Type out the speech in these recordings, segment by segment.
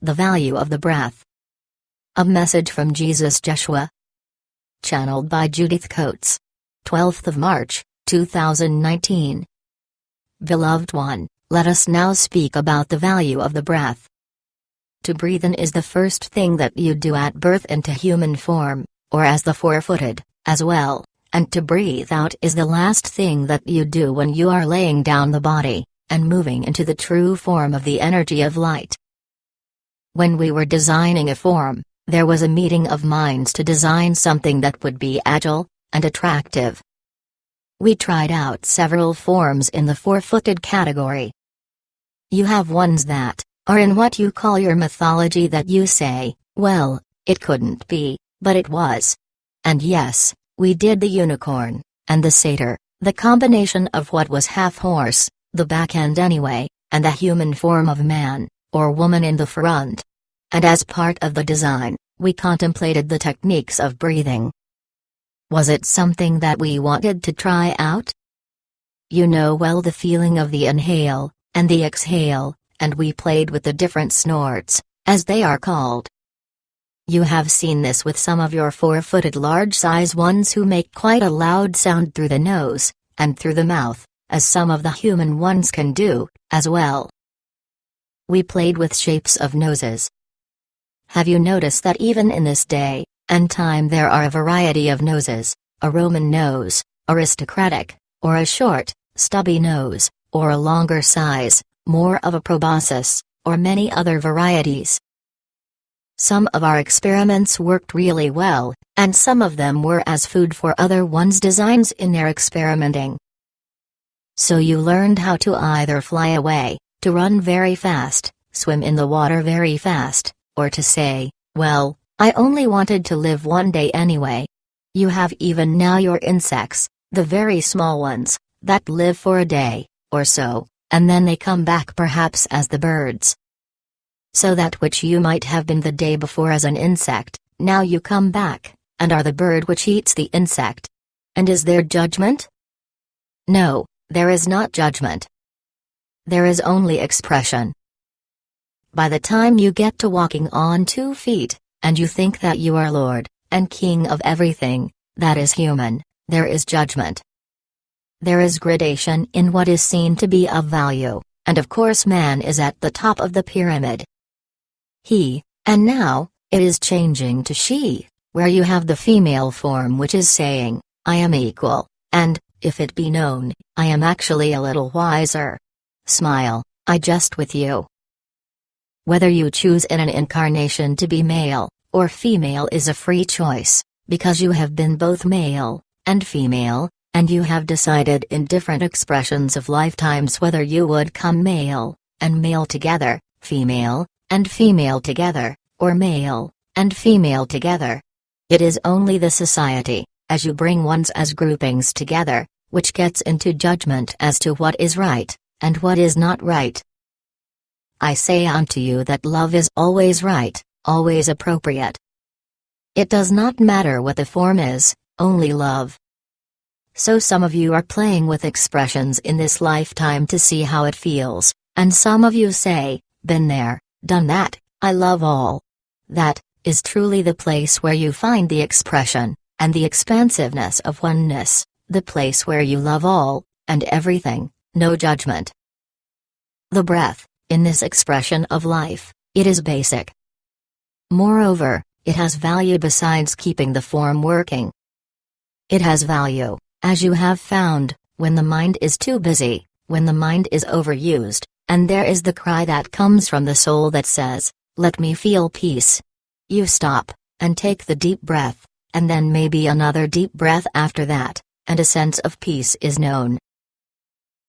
The Value of the Breath. A message from Jesus Jeshua. Channeled by Judith Coates. 12th of March, 2019. Beloved one, let us now speak about the value of the breath. To breathe in is the first thing that you do at birth into human form, or as the four-footed, as well, and to breathe out is the last thing that you do when you are laying down the body, and moving into the true form of the energy of light. When we were designing a form, there was a meeting of minds to design something that would be agile and attractive. We tried out several forms in the four-footed category. You have ones that are in what you call your mythology that you say, well, it couldn't be, but it was. And yes, we did the unicorn, and the satyr, the combination of what was half horse, the back end anyway, and the human form of man, or woman in the front. And as part of the design, we contemplated the techniques of breathing. Was it something that we wanted to try out? You know well the feeling of the inhale, and the exhale, and we played with the different snorts, as they are called. You have seen this with some of your four-footed large-size ones who make quite a loud sound through the nose, and through the mouth, as some of the human ones can do, as well. We played with shapes of noses. Have you noticed that even in this day and time there are a variety of noses, a Roman nose, aristocratic, or a short, stubby nose, or a longer size, more of a proboscis, or many other varieties? Some of our experiments worked really well, and some of them were as food for other ones' designs in their experimenting. So you learned how to either fly away, to run very fast, swim in the water very fast, or to say, well, I only wanted to live one day anyway. You have even now your insects, the very small ones, that live for a day, or so, and then they come back perhaps as the birds. So that which you might have been the day before as an insect, now you come back, and are the bird which eats the insect. And is there judgment? No. There is not judgment. There is only expression. By the time you get to walking on 2 feet, and you think that you are Lord and King of everything that is human, there is judgment. There is gradation in what is seen to be of value, and of course man is at the top of the pyramid. He, and now, it is changing to she, where you have the female form which is saying, I am equal, and, if it be known, I am actually a little wiser. Smile, I jest with you. Whether you choose in an incarnation to be male or female is a free choice, because you have been both male and female, and you have decided in different expressions of lifetimes whether you would come male and male together, female and female together, or male and female together. It is only the society, as you bring ones as groupings together, which gets into judgment as to what is right, and what is not right. I say unto you that love is always right, always appropriate. It does not matter what the form is, only love. So some of you are playing with expressions in this lifetime to see how it feels, and some of you say, been there, done that, I love all. That is truly the place where you find the expression, and the expansiveness of oneness, the place where you love all, and everything, no judgment. The breath, in this expression of life, it is basic. Moreover, it has value besides keeping the form working. It has value, as you have found, when the mind is too busy, when the mind is overused, and there is the cry that comes from the soul that says, let me feel peace. You stop, and take the deep breath, and then maybe another deep breath after that, and a sense of peace is known.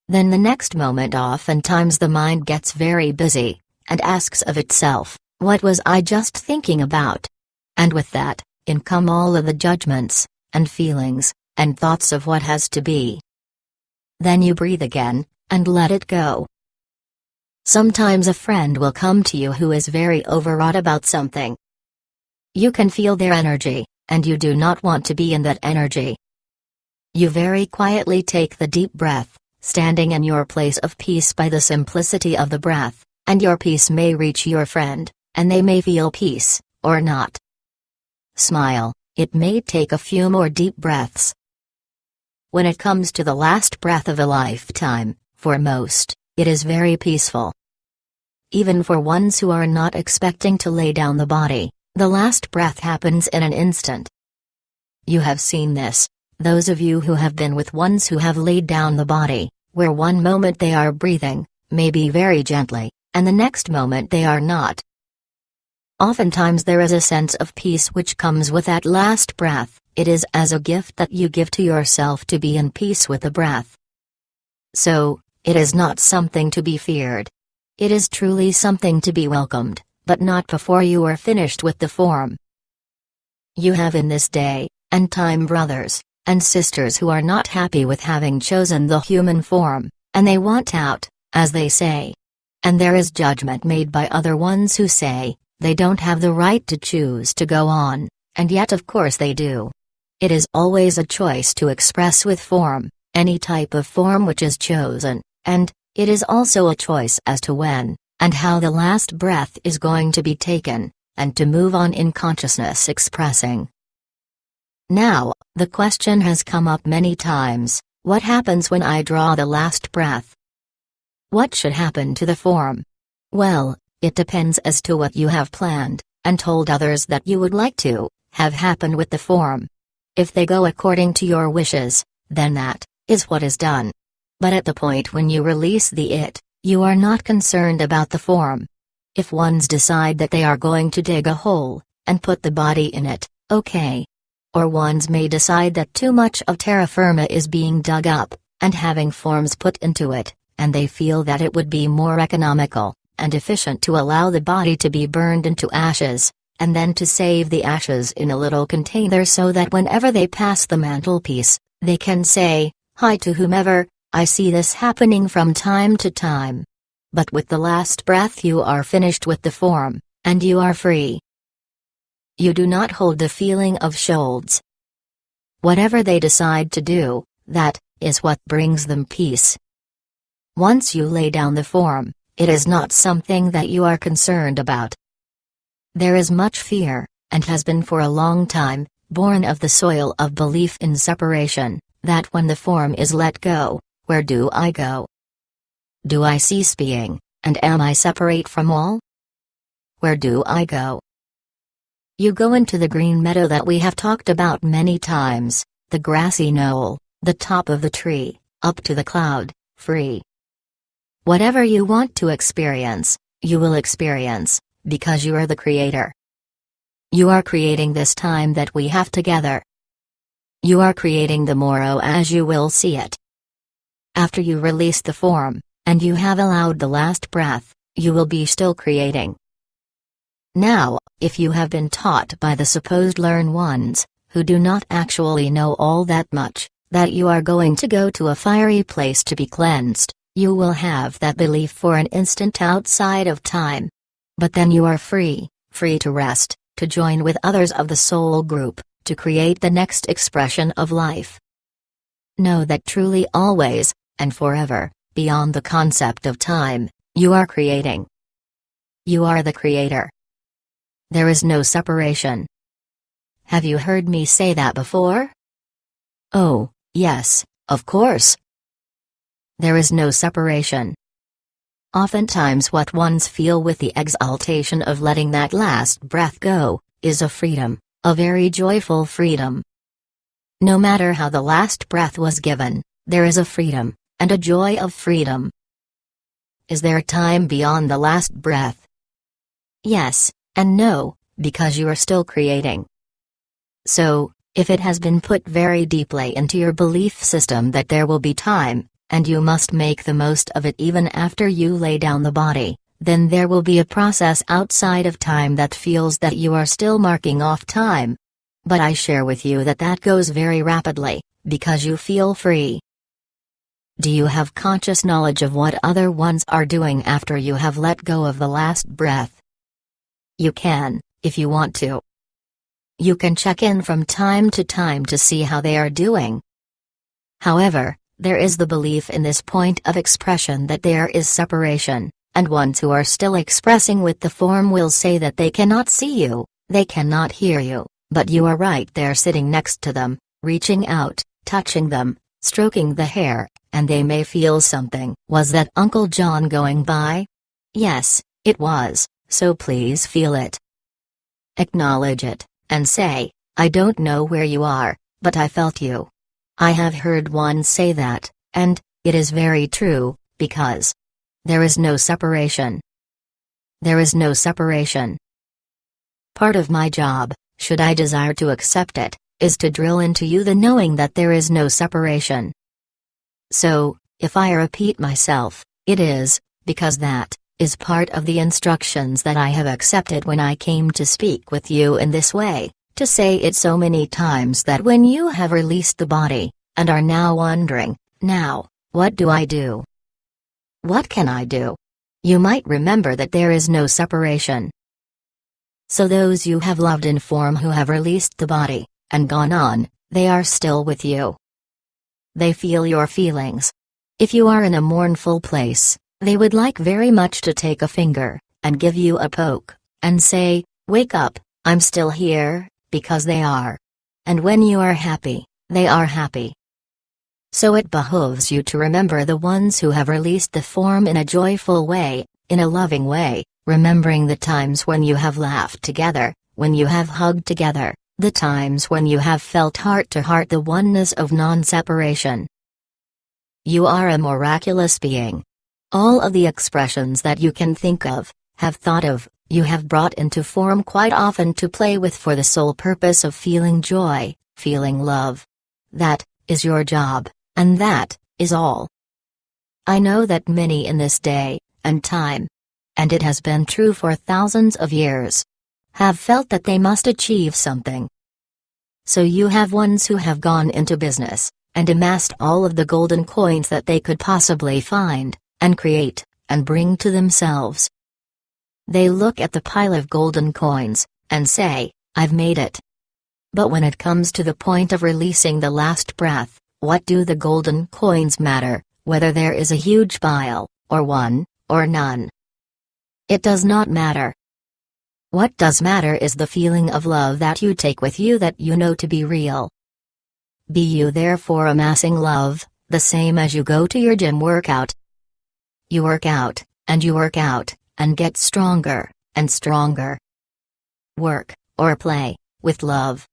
Then the next moment oftentimes the mind gets very busy, and asks of itself, what was I just thinking about? And with that, in come all of the judgments, and feelings, and thoughts of what has to be. Then you breathe again, and let it go. Sometimes a friend will come to you who is very overwrought about something. You can feel their energy, and you do not want to be in that energy. You very quietly take the deep breath, standing in your place of peace by the simplicity of the breath, and your peace may reach your friend, and they may feel peace, or not. Smile, it may take a few more deep breaths. When it comes to the last breath of a lifetime, for most, it is very peaceful. Even for ones who are not expecting to lay down the body, the last breath happens in an instant. You have seen this, those of you who have been with ones who have laid down the body, where one moment they are breathing, maybe very gently, and the next moment they are not. Oftentimes there is a sense of peace which comes with that last breath. It is as a gift that you give to yourself to be in peace with the breath. So, it is not something to be feared. It is truly something to be welcomed, but not before you are finished with the form. You have in this day and time brothers and sisters who are not happy with having chosen the human form, and they want out, as they say. And there is judgment made by other ones who say they don't have the right to choose to go on, and yet of course they do. It is always a choice to express with form, any type of form which is chosen, and it is also a choice as to when and how the last breath is going to be taken, and to move on in consciousness expressing. Now, the question has come up many times, what happens when I draw the last breath? What should happen to the form? Well, it depends as to what you have planned, and told others that you would like to have happen with the form. If they go according to your wishes, then that is what is done. But at the point when you release the it, you are not concerned about the form. If ones decide that they are going to dig a hole and put the body in it, okay. Or ones may decide that too much of terra firma is being dug up and having forms put into it, and they feel that it would be more economical and efficient to allow the body to be burned into ashes, and then to save the ashes in a little container so that whenever they pass the mantelpiece, they can say, "Hi to whomever, I see this happening from time to time." But with the last breath you are finished with the form, and you are free. You do not hold the feeling of shoulds. Whatever they decide to do, that is what brings them peace. Once you lay down the form, it is not something that you are concerned about. There is much fear, and has been for a long time, born of the soil of belief in separation, that when the form is let go, where do I go? Do I cease being, and am I separate from all? Where do I go? You go into the green meadow that we have talked about many times, the grassy knoll, the top of the tree, up to the cloud, free. Whatever you want to experience, you will experience, because you are the creator. You are creating this time that we have together. You are creating the morrow as you will see it. After you release the form, and you have allowed the last breath, you will be still creating. Now, if you have been taught by the supposed learned ones, who do not actually know all that much, that you are going to go to a fiery place to be cleansed, you will have that belief for an instant outside of time. But then you are free to rest, to join with others of the soul group, to create the next expression of life. Know that truly always, and forever, beyond the concept of time, you are creating. You are the creator. There is no separation. Have you heard me say that before? Oh, yes, of course. There is no separation. Oftentimes what ones feel with the exaltation of letting that last breath go, is a freedom, a very joyful freedom. No matter how the last breath was given, there is a freedom, and a joy of freedom. Is there time beyond the last breath? Yes, and no, because you are still creating. So, if it has been put very deeply into your belief system that there will be time, and you must make the most of it even after you lay down the body, then there will be a process outside of time that feels that you are still marking off time. But I share with you that that goes very rapidly, because you feel free. Do you have conscious knowledge of what other ones are doing after you have let go of the last breath? You can, if you want to. You can check in from time to see how they are doing. However, there is the belief in this point of expression that there is separation, and ones who are still expressing with the form will say that they cannot see you, they cannot hear you, but you are right there sitting next to them, reaching out, touching them, stroking the hair, and they may feel something. Was that Uncle John going by? Yes, it was, so please feel it. Acknowledge it, and say, I don't know where you are, but I felt you. I have heard one say that, and it is very true, because there is no separation. There is no separation. Part of my job, should I desire to accept it, is to drill into you the knowing that there is no separation. So, if I repeat myself, it is because that is part of the instructions that I have accepted when I came to speak with you in this way, to say it so many times that when you have released the body, and are now wondering, now, what do I do? What can I do? You might remember that there is no separation. So those you have loved in form who have released the body, and gone on, they are still with you. They feel your feelings. If you are in a mournful place, they would like very much to take a finger, and give you a poke, and say, wake up, I'm still here, because they are. And when you are happy, they are happy. So it behooves you to remember the ones who have released the form in a joyful way, in a loving way, remembering the times when you have laughed together, when you have hugged together, the times when you have felt heart to heart the oneness of non-separation. You are a miraculous being. All of the expressions that you can think of, have thought of, you have brought into form quite often to play with for the sole purpose of feeling joy, feeling love. That is your job, and that is all. I know that many in this day and time, and it has been true for thousands of years, have felt that they must achieve something. So you have ones who have gone into business, and amassed all of the golden coins that they could possibly find, and create, and bring to themselves. They look at the pile of golden coins, and say, I've made it. But when it comes to the point of releasing the last breath, what do the golden coins matter, whether there is a huge pile, or one, or none? It does not matter. What does matter is the feeling of love that you take with you that you know to be real. Be you therefore amassing love, the same as you go to your gym workout. You work out, and you work out, and get stronger, and stronger. Work, or play, with love.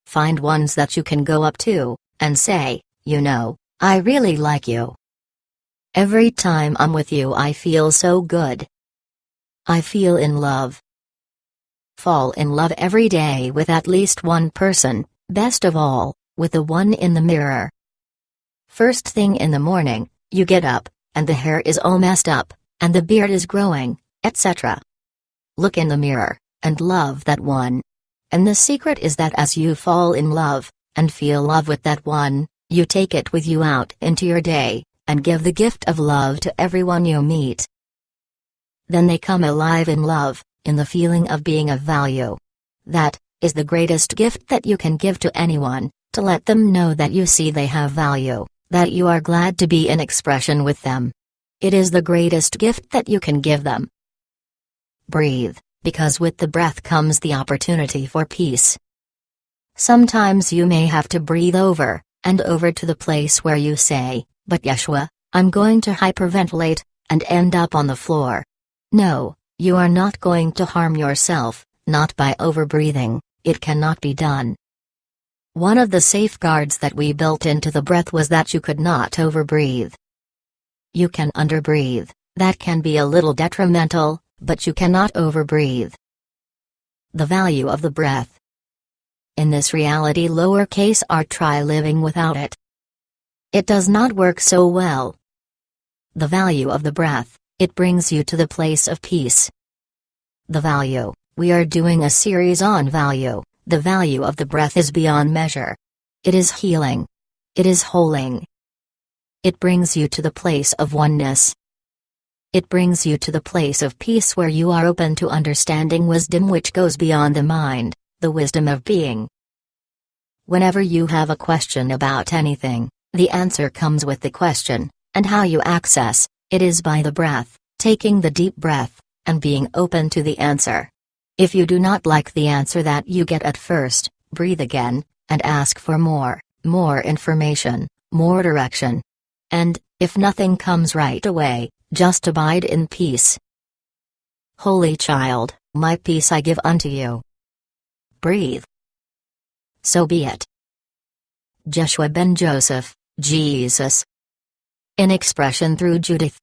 Find ones that you can go up to, and say, you know, I really like you. Every time I'm with you I feel so good. I feel in love. Fall in love every day with at least one person, best of all, with the one in the mirror. First thing in the morning, you get up, and the hair is all messed up, and the beard is growing, etc. Look in the mirror, and love that one. And the secret is that as you fall in love, and feel love with that one, you take it with you out into your day, and give the gift of love to everyone you meet. Then they come alive in love, in the feeling of being of value. That is the greatest gift that you can give to anyone, to let them know that you see they have value, that you are glad to be in expression with them. It is the greatest gift that you can give them. Breathe, because with the breath comes the opportunity for peace. Sometimes you may have to breathe over, and over to the place where you say, but Jeshua, I'm going to hyperventilate, and end up on the floor. No, you are not going to harm yourself, not by overbreathing, it cannot be done. One of the safeguards that we built into the breath was that you could not overbreathe. You can underbreathe, that can be a little detrimental, but you cannot overbreathe. The value of the breath. In this reality lowercase r, try living without it. It does not work so well. The value of the breath, it brings you to the place of peace. The value, we are doing a series on value, the value of the breath is beyond measure. It is healing. It is holing. It brings you to the place of oneness. It brings you to the place of peace where you are open to understanding wisdom which goes beyond the mind, the wisdom of being. Whenever you have a question about anything, the answer comes with the question, and how you access it is by the breath, taking the deep breath, and being open to the answer. If you do not like the answer that you get at first, breathe again, and ask for more information, more direction. And, if nothing comes right away, just abide in peace. Holy Child, my peace I give unto you. Breathe. So be it. Jeshua ben Joseph, Jesus. In expression through Judith